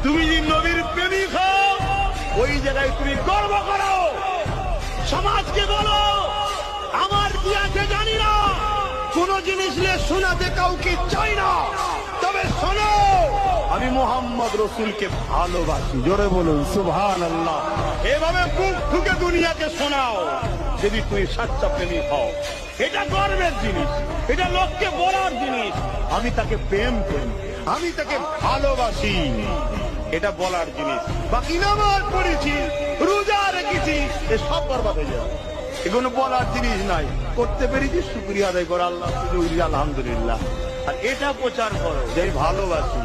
তুমি যদি নবীর প্রেমিক হও, ওই জায়গায় তুমি গর্ব করো, সমাজকে বলো আমার কি আছে জানি না, কোন জিনিস নিয়ে শোনাতে কাউকে চাই না, তবে শোনো আমি মোহাম্মদ রসুলকে ভালোবাসি। জোরে বলুন সুবহানাল্লাহ। এভাবে বুক ঠুকে দুনিয়াকে শোনাও যদি তুমি সাচ্চা প্রেমিক হও। এটা গর্বের জিনিস, এটা লোককে বলার জিনিস, আমি তাকে প্রেম করি, আমি তাকে ভালোবাসি, এটা বলার জিনিস। বাকি নামাজ পড়েছি, রোজা রেখেছি, এ সব বরবাদ হয়ে যাবে। এগুলো বলার জিনিস নাই। করতে পেরেছি শুকরিয়া আদায় করো, আল্লাহ আলহামদুলিল্লাহ। আর এটা প্রচার করো যে ভালোবাসি।